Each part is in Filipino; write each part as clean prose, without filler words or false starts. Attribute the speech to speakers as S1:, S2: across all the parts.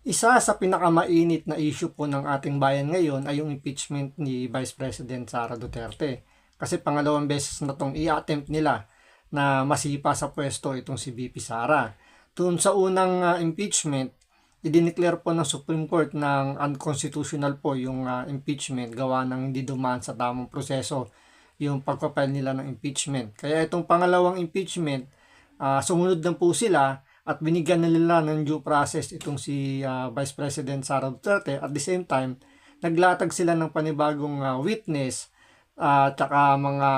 S1: Isa sa pinakamainit na issue po ng ating bayan ngayon ay yung impeachment ni Vice President Sara Duterte. Kasi pangalawang beses na itong i-attempt nila na masipa sa pwesto itong si VP Sara. Doon sa unang impeachment, idineclare po ng Supreme Court ng unconstitutional po yung impeachment gawa ng hindi dumaan sa tamang proseso yung pagpapile nila ng impeachment. Kaya itong pangalawang impeachment, sumunod lang po sila at binigyan na nila ng due process itong si Vice President Sara Duterte. At the same time, naglatag sila ng panibagong witness at saka mga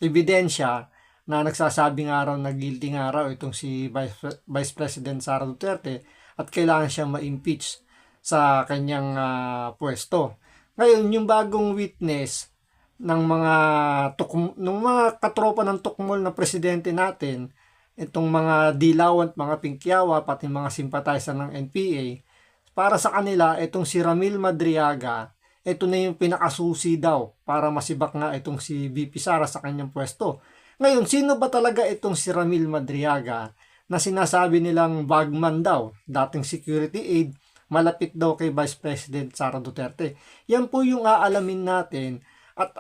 S1: ebidensya na nagsasabi nga raw na guilty nga raw itong si Vice President Sara Duterte at kailangan siyang ma-impeach sa kanyang pwesto. Ngayon, yung bagong witness ng mga katropa ng tukmol na presidente natin, itong mga dilaw at mga pingkyawa, pati mga simpatizer ng NPA, para sa kanila, itong si Ramil Madriaga, ito na yung pinakasusi daw para masibak nga itong si VP Sara sa kanyang pwesto. Ngayon, sino ba talaga itong si Ramil Madriaga na sinasabi nilang bagman daw, dating security aide, malapit daw kay Vice President Sara Duterte? Yan po yung aalamin natin at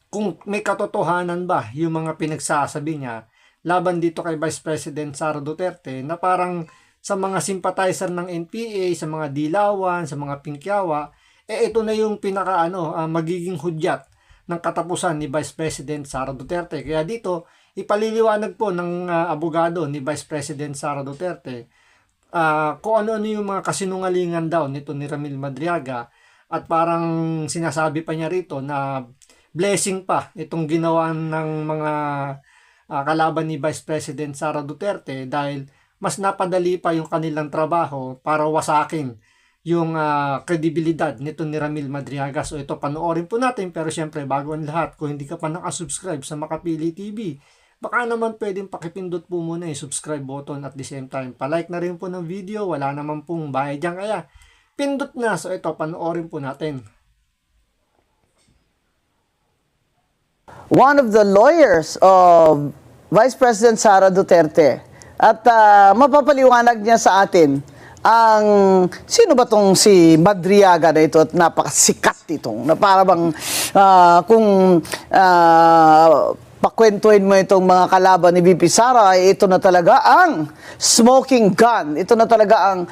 S1: kung may katotohanan ba yung mga pinagsasabi niya laban dito kay Vice President Sara Duterte na parang sa mga sympathizer ng NPA, sa mga dilawan, sa mga pingkyawa, ito na yung magiging hudyat ng katapusan ni Vice President Sara Duterte. Kaya dito, ipaliliwanag po ng abogado ni Vice President Sara Duterte kung ano-ano yung mga kasinungalingan daw nito ni Ramil Madriaga at parang sinasabi pa niya rito na blessing pa itong ginawa ng mga kalaban ni Vice President Sara Duterte dahil mas napadali pa yung kanilang trabaho para wasakin yung kredibilidad nito ni Ramil Madriaga. So ito, panoorin po natin, pero syempre bago ang lahat, kung hindi ka pa nakasubscribe sa Makapili TV, baka naman pwedeng pakipindot po muna yung subscribe button at the same time palike na rin po ng video, wala naman pong bayad dyan, kaya pindot na. So ito, panoorin po natin.
S2: One of the lawyers of Vice President Sara Duterte. At mapapaliwanag niya sa atin ang sino ba tong si Madriaga na ito at napakasikat itong na para bang kung pakwentuhin mo itong mga kalaban ni VP Sara, ito na talaga ang smoking gun. Ito na talaga ang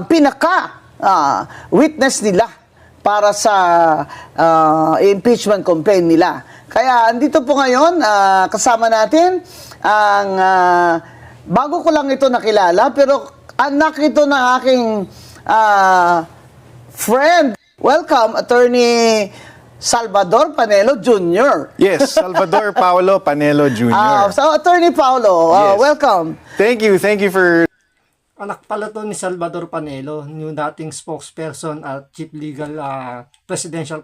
S2: pinaka witness nila para sa impeachment campaign nila. Kaya andito po ngayon, kasama natin ang, bago ko lang ito nakilala, pero anak ito ng aking friend. Welcome, Attorney Salvador Panelo Jr.
S3: Yes, Salvador Paulo Panelo Jr.
S2: So, Attorney Paulo,
S3: Yes.
S2: welcome.
S3: Thank you for...
S1: Anak pala to ni Salvador Panelo, yung dating spokesperson at chief legal presidential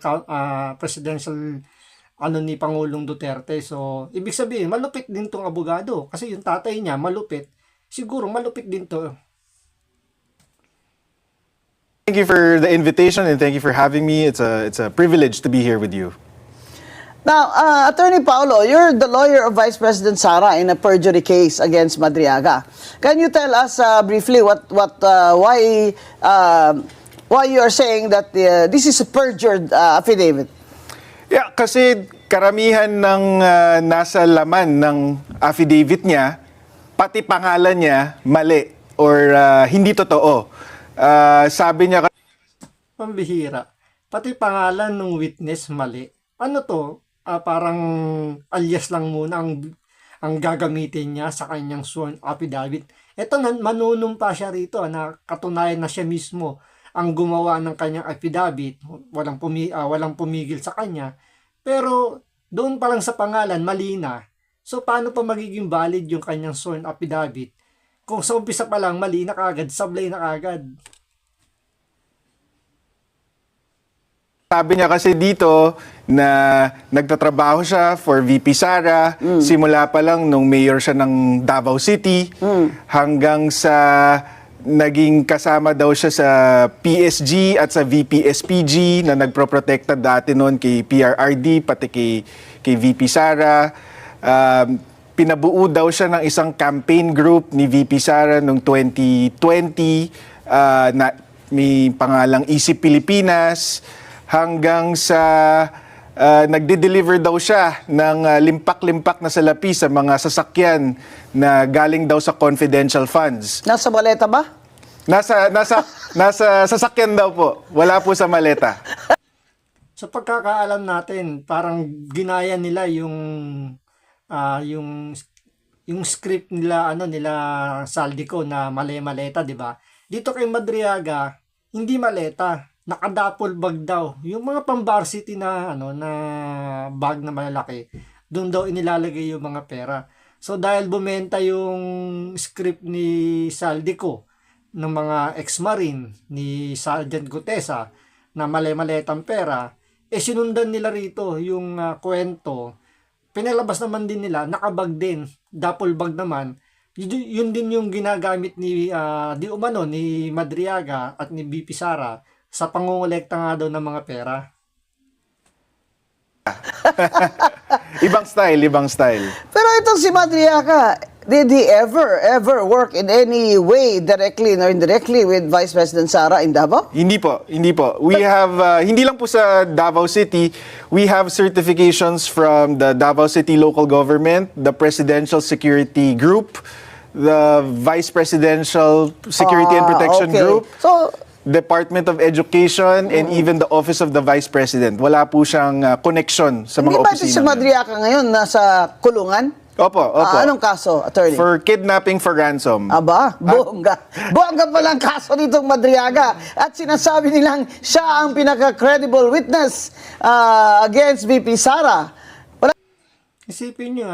S1: ni Pangulong Duterte. So, ibig sabihin, malupit din tong abogado. Kasi yung tatay niya, malupit. Siguro, malupit din to.
S3: Thank you for the invitation and thank you for having me. It's a privilege to be here with you.
S2: Now, Attorney Paulo, you're the lawyer of Vice President Sara in a perjury case against Madriaga. Can you tell us briefly why you are saying that this is a perjured affidavit?
S3: Yeah, kasi karamihan ng nasa laman ng affidavit niya, pati pangalan niya, mali or hindi totoo. Sabi niya...
S1: Pambihira. Pati pangalan ng witness, mali. Ano to? Parang alias lang muna ang gagamitin niya sa kanyang sworn affidavit. Ito, manunumpa siya rito na katunayan na siya mismo ang gumawa ng kanyang affidavit. Walang pumigil sa kanya. Pero doon pa lang sa pangalan, mali na. So paano pa magiging valid yung kanyang sworn affidavit? Kung sa umpisa pa lang, mali na kagad, sablay na kagad.
S3: Sabi niya kasi dito na nagtatrabaho siya for VP Sara, simula pa lang nung mayor siya ng Davao City, hanggang sa naging kasama daw siya sa PSG at sa VP-SPG na nagproprotekta dati noon kay PRRD, pati kay VP Sara. Pinabuo daw siya ng isang campaign group ni VP Sara noong 2020 may pangalang Easy Pilipinas, hanggang sa nagde-deliver daw siya ng limpak-limpak na salapi sa mga sasakyan na galing daw sa confidential funds.
S2: Nasa maleta ba?
S3: Nasa sasakyan daw po. Wala po sa maleta.
S1: Sa pagkakaalam natin, parang ginaya nila yung script nila nila Saldico na male-maleta, 'di ba? Dito kay Madriaga, hindi maleta, nakadapol bag daw. Yung mga pang-varsity na na bag na malalaki, doon daw inilalagay yung mga pera. So dahil bumenta yung script ni Saldico ng mga ex-marine ni Sergeant Gutesa na male-maletang pera, sinundan nila rito yung kwento. Pinalabas naman din nila, nakabag din, dapol bag naman. Yun din yung ginagamit ni di umano ni Madriaga at ni BP Sara sa pangongolekta nga daw ng mga pera.
S3: Ibang style.
S2: Pero itong si Madriaga, did he ever work in any way, directly or indirectly, with Vice President Sara in Davao?
S3: Hindi po. We have, hindi lang po sa Davao City, we have certifications from the Davao City Local Government, the Presidential Security Group, the Vice Presidential Security and Protection
S2: okay.
S3: Group,
S2: So,
S3: Department of Education, and even the Office of the Vice President. Wala po siyang connection sa
S2: hindi
S3: mga
S2: ba ito
S3: opisina.
S2: si Madriaga ngayon nasa kulungan?
S3: Opo.
S2: Anong kaso, attorney?
S3: For kidnapping for ransom.
S2: Aba, bongga. Bongga pala ang kaso nitong Madriaga. At sinasabi nilang siya ang pinaka-credible witness against VP Sara.
S1: Isipin nyo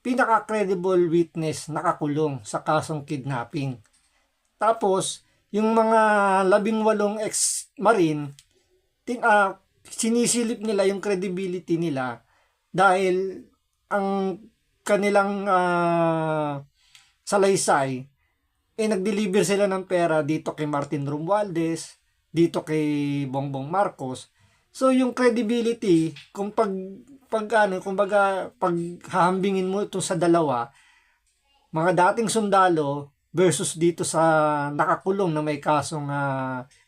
S1: pinaka-credible witness nakakulong sa kasong kidnapping. Tapos, yung mga 18 ex-marine, sinisilip nila yung credibility nila dahil ang kanilang salaysay, nag-deliver sila ng pera dito kay Martin Romualdez, dito kay Bongbong Marcos. So yung credibility, kung paghahambingin mo ito sa dalawa, mga dating sundalo versus dito sa nakakulong na may kasong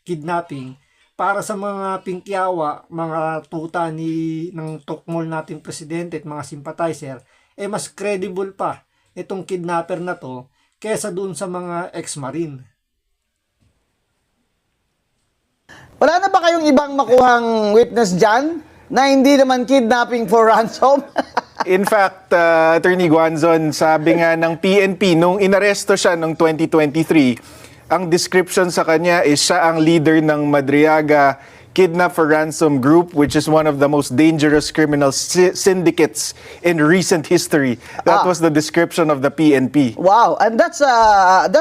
S1: kidnapping, para sa mga pingkiawa, mga tuta ng tukmol nating presidente at mga sympathizer, mas credible pa itong kidnapper na to kesa doon sa mga ex-marine.
S2: Wala na ba kayong ibang makuhang witness dyan na hindi naman kidnapping for ransom?
S3: In fact, Attorney Guanzon, sabi nga ng PNP, nung inaresto siya noong 2023, ang description sa kanya is siya ang leader ng Madriaga Kidnap for Ransom Group, which is one of the most dangerous criminal syndicates in recent history. That was the description of the PNP.
S2: Wow, and that's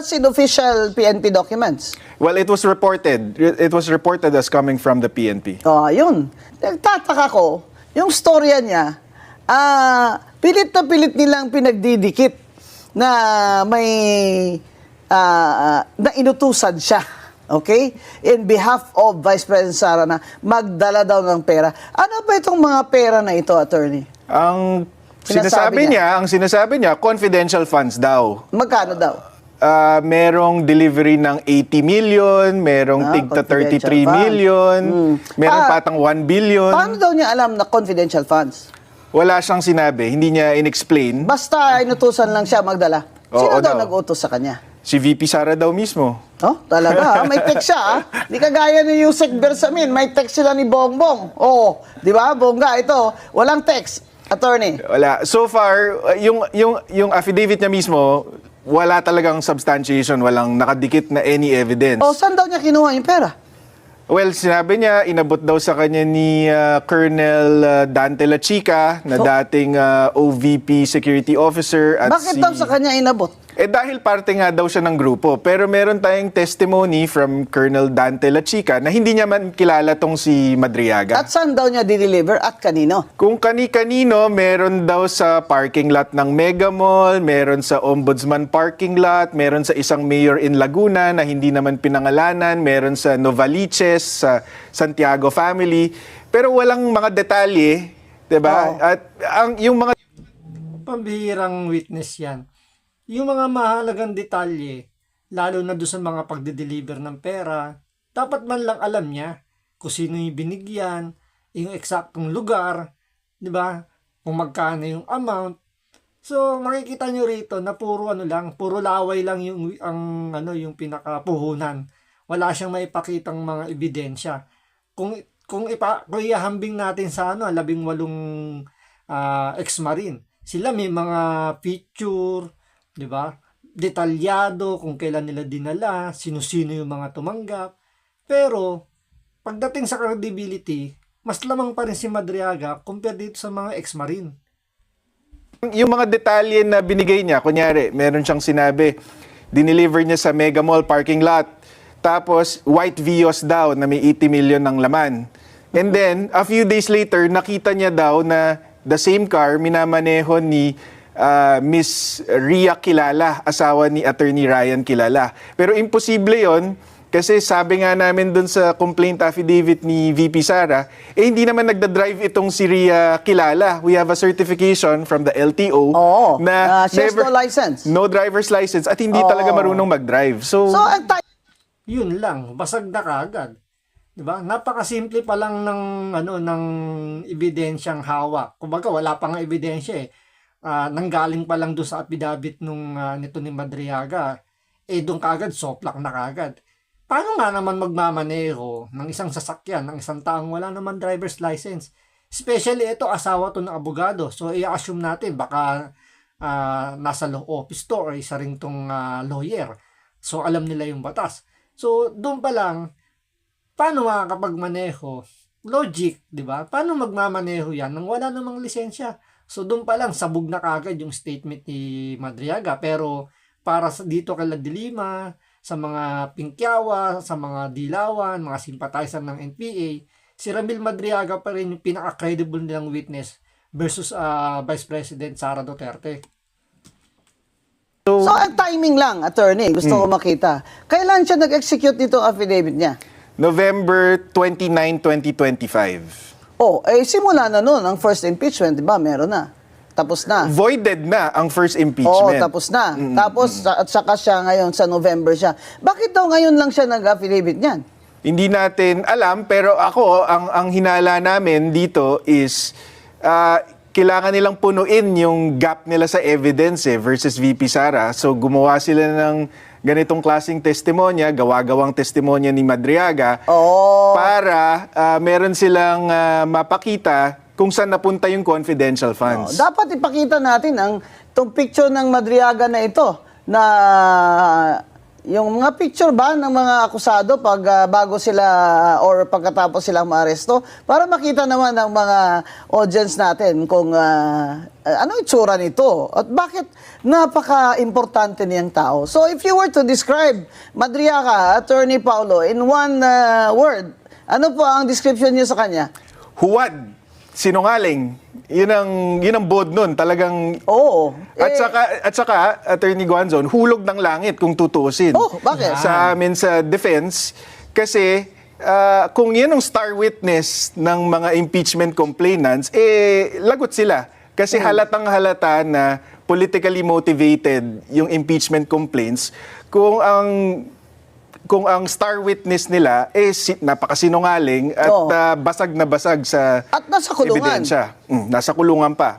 S2: in official PNP documents.
S3: Well, it was reported. It was reported as coming from the PNP.
S2: Yun. Nagtataka ko, yung storya niya, pilit na pilit nilang pinagdidikit na may na inutusan siya, okay? In behalf of Vice President Sara na magdala daw ng pera. Ano ba itong mga pera na ito, attorney?
S3: Ang
S2: Sinasabi
S3: sinasabi niya, confidential funds daw.
S2: Magkano daw?
S3: Merong delivery ng 80 million, merong tigta 33
S2: confidential fund.
S3: million, merong patang 1 billion.
S2: Paano daw niya alam na confidential funds?
S3: Wala siyang sinabi, hindi niya in-explain.
S2: Basta inutusan lang siya magdala. Sino
S3: Oo
S2: daw
S3: daw.
S2: nag-utos sa kanya?
S3: Si VP Sara daw mismo.
S2: Oh, talaga. May text siya. Di kagaya ni Yusek Bersamin. May text sila ni Bongbong. Oh, di ba? Bongga, ito. Walang text. Attorney.
S3: Wala. So far, yung affidavit niya mismo, wala talagang substantiation, walang nakadikit na any evidence.
S2: Oh, saan daw niya kinuha yung pera?
S3: Well, sinabi niya, inabot daw sa kanya ni Colonel Dante La Chica, na dating OVP security officer. At
S2: Bakit daw sa kanya inabot?
S3: dahil parte nga daw siya ng grupo. Pero meron tayong testimony from Colonel Dante La Chica na hindi niya man kilala tong si Madriaga.
S2: At saan daw niya deliver at kanino?
S3: Kung kani-kanino, meron daw sa parking lot ng Mega Mall, meron sa Ombudsman parking lot, meron sa isang mayor in Laguna na hindi naman pinangalanan, meron sa Novaliches, sa Santiago family. Pero walang mga detalye, 'di ba?
S2: Oo.
S3: At yung mga
S1: Pambihirang witness yan. Yung mga mahalagang detalye, lalo na doon sa mga pagde-deliver ng pera, dapat man lang alam niya kung sino yung binigyan, yung eksaktong lugar, di ba? Kung magkano yung amount. So, makikita nyo rito na puro puro laway lang yung pinakapuhunan. Wala siyang maipakitang mga ebidensya. Kung ihahambing natin sa 18 ex-marine, sila may mga picture, 'di ba? Detalyado kung kailan nila dinala, sino-sino yung mga tumanggap. Pero pagdating sa credibility, mas lamang pa rin si Madriaga compared dito sa mga ex-marine.
S3: Yung mga detalye na binigay niya, kunyari, meron siyang sinabi, dineliver niya sa Mega Mall parking lot. Tapos, white Vios daw na may 80 million ng laman. And then, a few days later, nakita niya daw na the same car minamaneho ni Miss Ria Kilala, asawa ni Attorney Ryan Kilala. Pero imposible yon kasi sabi nga namin dun sa complaint affidavit ni VP Sara, hindi naman nagda-drive itong si Ria Kilala. We have a certification from the LTO na
S2: she has no license.
S3: no driver's license at hindi talaga marunong mag-drive. So
S2: ang
S1: Yun lang, basag na kaagad. 'Di ba? Napakasimple pa lang ng ebidensyang hawak. Kumbaga wala pa nga ebidensya eh. Nanggaling pa lang doon sa affidavit nito ni Madriaga, doon kaagad soplak na kaagad. Paano nga naman magmamaneho ng isang sasakyan ng isang taong wala naman driver's license? Especially ito, asawa to ng abogado. So i-assume natin baka nasa law office to or isa ring tong lawyer. So alam nila yung batas. So doon pa lang, paano makakapagmaneho? Logic, di ba? Paano magmamaneho yan nang wala namang lisensya? So doon pa lang, sabog na kagad yung statement ni Madriaga. Pero para dito kay Ladilima, sa mga Pingkyawa, sa mga Dilawan, mga sympathizer ng NPA, si Ramil Madriaga pa rin yung pinaka-credible nilang witness versus Vice President Sara Duterte.
S2: So, ang timing lang, attorney, gusto ko makita. Kailan siya nag-execute nitong affidavit niya?
S3: November 29, 2025.
S2: Simula na noon ang first impeachment, di ba? Meron na. Tapos na.
S3: Voided na ang first impeachment.
S2: Tapos na. Tapos, at saka siya ngayon, sa November siya. Bakit daw ngayon lang siya nag-affidavit niyan?
S3: Hindi natin alam, pero ako, ang hinala namin dito is kailangan nilang punuin yung gap nila sa evidence versus VP Sara. So gumawa sila ng ganitong klaseng testimonya, gawa-gawang testimonya ni Madriaga para meron silang mapakita kung saan napunta yung confidential funds.
S2: Dapat ipakita natin itong picture ng Madriaga na ito na yung mga picture ba ng mga akusado pag bago sila or pagkatapos silang maaresto para makita naman ng mga audience natin kung ano itsura nito at bakit napaka-importante niyang tao. So if you were to describe Madriaga, Attorney Paulo, in one word, ano po ang description niyo sa kanya?
S3: Huwad, sinungaling. Yun ang bod nun, talagang. At saka Attorney Guanzon, hulog ng langit kung tutuusin.
S2: Bakit?
S3: Sa amin sa defense kasi kung yan ang star witness ng mga impeachment complainants, lagot sila. Kasi halatang halata na politically motivated yung impeachment complaints kung ang star witness nila napakasinungaling at basag na basag sa
S2: at nasa kulungan.
S3: Ebidensya. Nasa kulungan pa.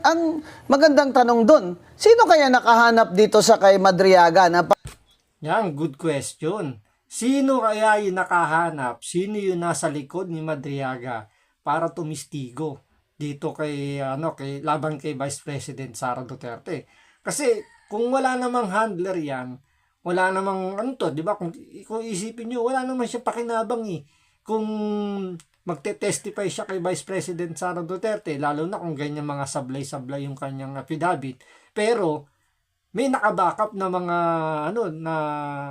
S2: Ang magandang tanong doon, sino kaya nakahanap dito sa kay Madriaga na
S1: Yan, good question. Sino kaya yung nakahanap? Sino yung nasa likod ni Madriaga para tumistigo dito laban kay Vice President Sara Duterte? Kasi kung wala namang handler yan, wala namang di ba? Kung isipin niyo, wala naman siya pakinabang eh. Kung magte-testify siya kay Vice President Sara Duterte, lalo na kung ganyan mga sablay-sablay yung kanyang affidavit. Pero may nakabackup na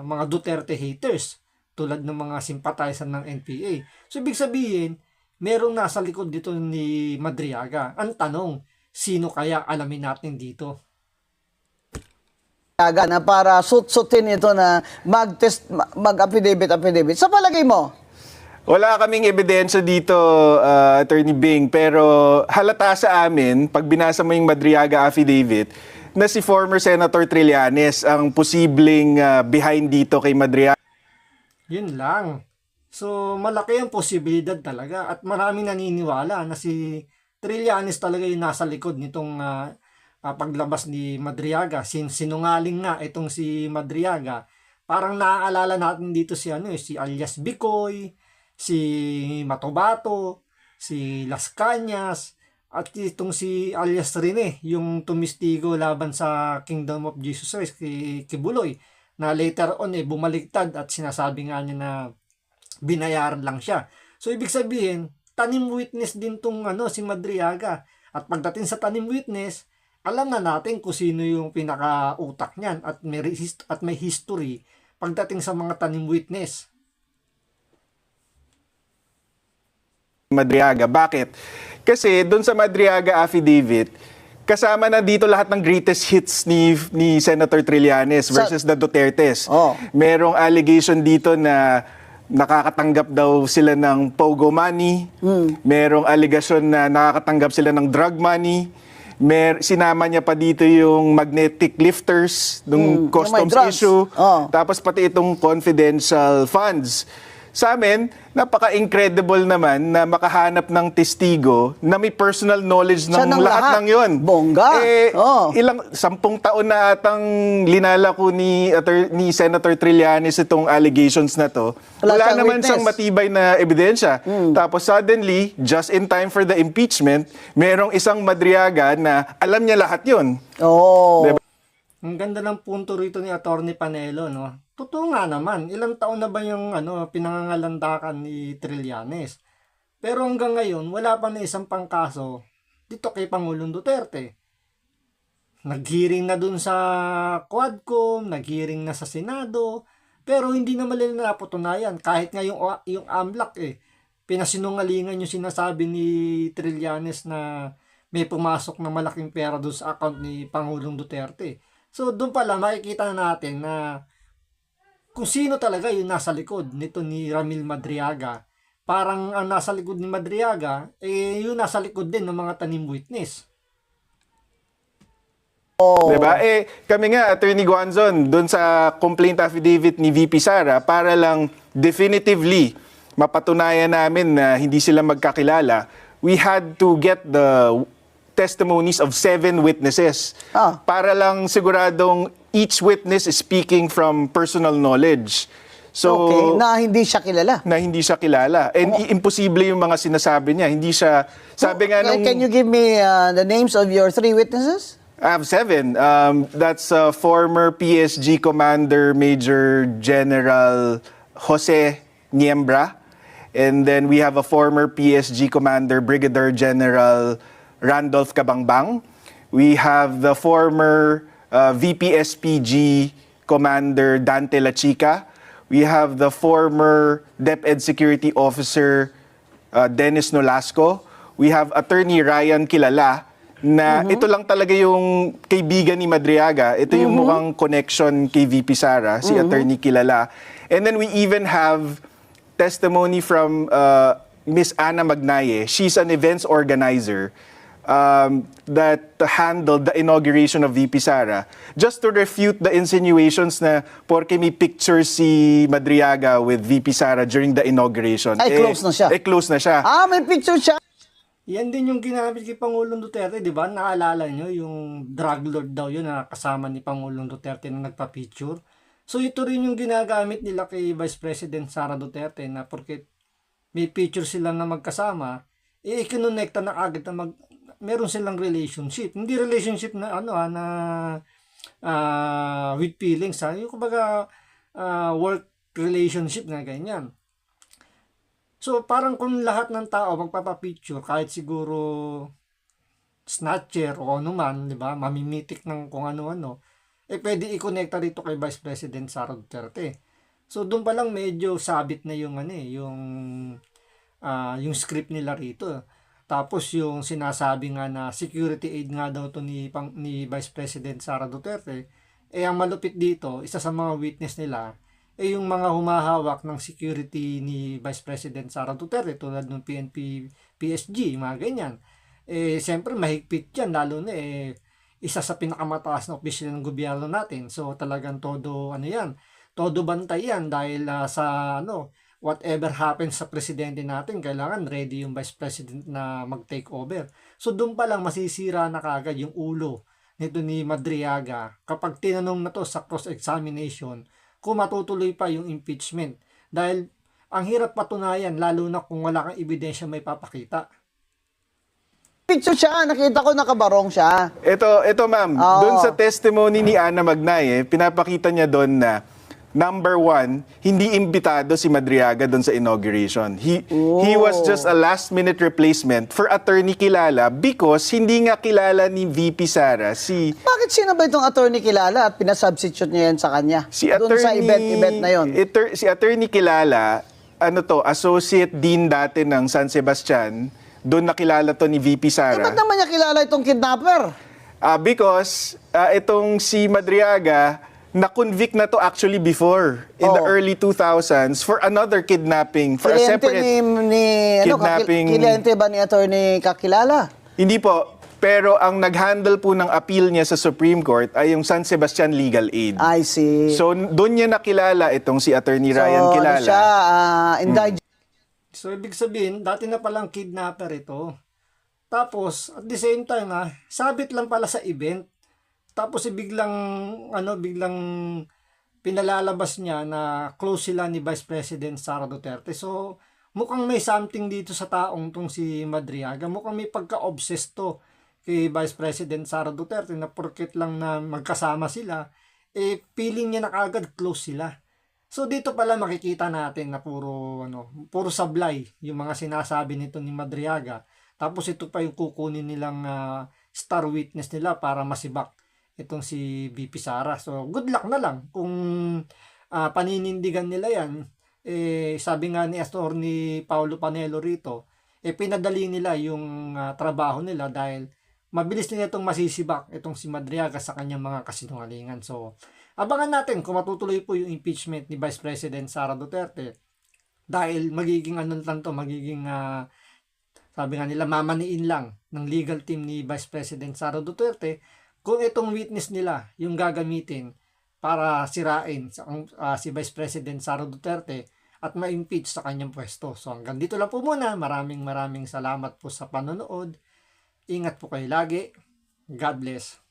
S1: mga Duterte haters tulad ng mga sympathizer ng NPA. So ibig sabihin, merong nasa likod dito ni Madriaga. Ang tanong, sino kaya alamin natin dito?
S2: na para sut-sutin ito na mag-affidavit. Sa palagay mo?
S3: Wala kaming ebidensya dito, Attorney Bing, pero halata sa amin, pag binasa mo yung Madriaga affidavit, na si former Senator Trillanes ang posibleng behind dito kay Madriaga.
S1: Yun lang. So, malaki ang posibilidad talaga at maraming naniniwala na si Trillanes talaga yung nasa likod nitong paglabas ni Madriaga. Sinungaling nga itong si Madriaga. Parang naaalala natin dito si si alias Bicoy, si Matobato, si Las Cañas, at itong si alias Rene, yung tumistigo laban sa Kingdom of Jesus Christ kay Kibuloy, na later on bumaliktad at sinasabi nga niya na binayaran lang siya. So ibig sabihin, tanim witness din tong si Madriaga. At pagdating sa tanim witness, alam na natin kung sino yung pinaka-utak niyan at may history pagdating sa mga tanim witness.
S3: Madriaga. Bakit? Kasi doon sa Madriaga affidavit, kasama na dito lahat ng greatest hits ni Senator Trillanes versus the Dutertes.
S2: Oh.
S3: Merong allegation dito na nakakatanggap daw sila ng pogo money. Merong allegation na nakakatanggap sila ng drug money. Sinama niya pa dito yung magnetic lifters, ng customs
S2: drugs.
S3: issue.
S2: Oh.
S3: Tapos pati itong confidential funds. Sa amin, napaka-incredible naman na makahanap ng testigo na may personal knowledge
S2: Siya
S3: ng
S2: ng
S3: lahat
S2: lahat.
S3: ng yun.
S2: Bongga. Oh.
S3: 10 taon na atang linalako ni Senator Trillanes itong allegations na to.
S2: Wala
S3: Wala
S2: siyang
S3: naman
S2: witness.
S3: siyang matibay na ebidensya. Tapos suddenly, just in time for the impeachment, merong isang Madriaga na alam niya lahat yun.
S2: Oh.
S3: Diba?
S1: Ang ganda ng punto rito ni Attorney Panelo, no? Totoo nga naman, ilang taon na ba yung pinangangalandakan ni Trillanes? Pero hanggang ngayon, wala pa na isang pangkaso dito kay Pangulong Duterte. Nag-hearing na dun sa Quadcom, nag-hearing na sa Senado, pero hindi naman nila napatunayan. Kahit nga yung AMLAC pinasinungalingan yung sinasabi ni Trillanes na may pumasok na malaking pera dun sa account ni Pangulong Duterte. So doon pala makikita na natin na kung sino talaga yung nasa likod nito ni Ramil Madriaga. Parang ang nasa likod ni Madriaga, yung nasa likod din ng mga tanim witness.
S3: Diba? Kami nga, Attorney Guanzon, doon sa complaint affidavit ni VP Sara, para lang definitively mapatunayan namin na hindi sila magkakilala, we had to get the testimonies of 7 witnesses. Para lang siguradong each witness is speaking from personal knowledge. So,
S2: Okay, na hindi siya kilala.
S3: na hindi siya kilala. And imposible yung mga sinasabi niya. Hindi siya, sabi nga nung...
S2: Can you give me the names of your 3 witnesses?
S3: I have 7. That's former PSG Commander Major General Jose Niembra. And then we have a former PSG Commander Brigadier General Randolph Cabangbang. We have the former VP SPG Commander Dante Lachica. We have the former DepEd Security Officer Dennis Nolasco. We have Attorney Ryan Kilala na ito lang talaga yung kaibigan ni Madriaga. Ito yung mukhang connection kay VP Sara, si Attorney Kilala. And then we even have testimony from Miss Ana Magnaye. She's an events organizer that handled the inauguration of VP Sara, just to refute the insinuations na porke may picture si Madriaga with VP Sara during the inauguration.
S2: Ay, close na siya.
S3: Close na siya.
S2: May picture siya.
S1: Yan din yung ginamit kay Pangulong Duterte, di ba? Naalala nyo yung drug lord daw yun na kasama ni Pangulong Duterte na nagpa-picture. So ito rin yung ginagamit nila kay Vice President Sara Duterte na porque may picture sila na magkasama, ikinonekta na agad na meron silang relationship. Hindi relationship na with feelings, yung kumbaga work relationship na ganyan. So parang kung lahat ng tao magpapapicture, kahit siguro snatcher o ano man, di ba, mamimitik ng kung ano-ano, pwede i-connecta rito kay Vice President Sara Duterte. So doon pa lang medyo sabit na yung yung script nila rito. Tapos yung sinasabi nga na security aid nga daw to ni Vice President Sara Duterte, ang malupit dito, isa sa mga witness nila, yung mga humahawak ng security ni Vice President Sara Duterte tulad ng PNP, PSG, mga ganyan. Siyempre mahigpit yan, lalo na isa sa pinakamataas na opisyal ng gobyerno natin. So talagang todo ano yan, todo bantay yan dahil sa whatever happens sa presidente natin, kailangan ready yung vice president na mag-take over. So doon pa lang masisira na kagad yung ulo nito ni Madriaga kapag tinanong na to sa cross-examination kung matutuloy pa yung impeachment. Dahil ang hirap patunayan lalo na kung wala kang ebidensya may papakita.
S2: Picture siya, nakita ko nakabarong siya.
S3: Ito ma'am,
S2: Oo.
S3: doon sa testimony ni Ana Magnaye, pinapakita niya doon na number one, hindi imbitado si Madriaga doon sa inauguration. He was just a last-minute replacement for Attorney Kilala because hindi nga kilala ni VP Sara
S2: Bakit sino ba itong attorney kilala at pinasubstitute niya yan sa kanya?
S3: si
S2: Doon sa event na yon.
S3: Si Attorney Kilala, Associate Dean dati ng San Sebastian, doon nakilala to ni VP Sara.
S2: Ba't naman niya kilala itong kidnapper?
S3: Because itong si Madriaga, na-convict na to actually before, in the early 2000s, for another kidnapping, for a
S2: Kliyente
S3: separate kidnapping.
S2: Kliyente ba ni attorney kakilala?
S3: Hindi po, pero ang nag-handle po ng appeal niya sa Supreme Court ay yung San Sebastian Legal Aid.
S2: I see.
S3: So, doon niya nakilala itong si Attorney Ryan
S2: So,
S3: Kilala.
S2: ano siya, indigent.
S1: So, ibig sabihin, dati na palang kidnapper ito. Tapos, at the same time, sabit lang pala sa event. Tapos, biglang pinalalabas niya na close sila ni Vice President Sara Duterte. So, mukhang may something dito sa taong tong si Madriaga. Mukhang may pagka-obsessed to kay Vice President Sara Duterte na porket lang na magkasama sila, feeling niya na kagad close sila. So dito pala makikita natin na puro sablay yung mga sinasabi nito ni Madriaga. Tapos ito pa yung kukunin nilang star witness nila para masibak itong si VP Sara. So good luck na lang kung paninindigan nila yan. Sabi nga ni Attorney Paulo Panelo rito, pinadali nila yung trabaho nila dahil mabilis nila itong masisibak itong si Madriaga sa kanyang mga kasinungalingan. So abangan natin kung matutuloy po yung impeachment ni Vice President Sara Duterte dahil magiging sabi nga nila mamaniin lang ng legal team ni Vice President Sara Duterte kung itong witness nila yung gagamitin para sirain si Vice President Sara Duterte at ma-impeach sa kanyang pwesto. So hanggang dito lang po muna. Maraming salamat po sa panonood. Ingat po kayo lagi. God bless.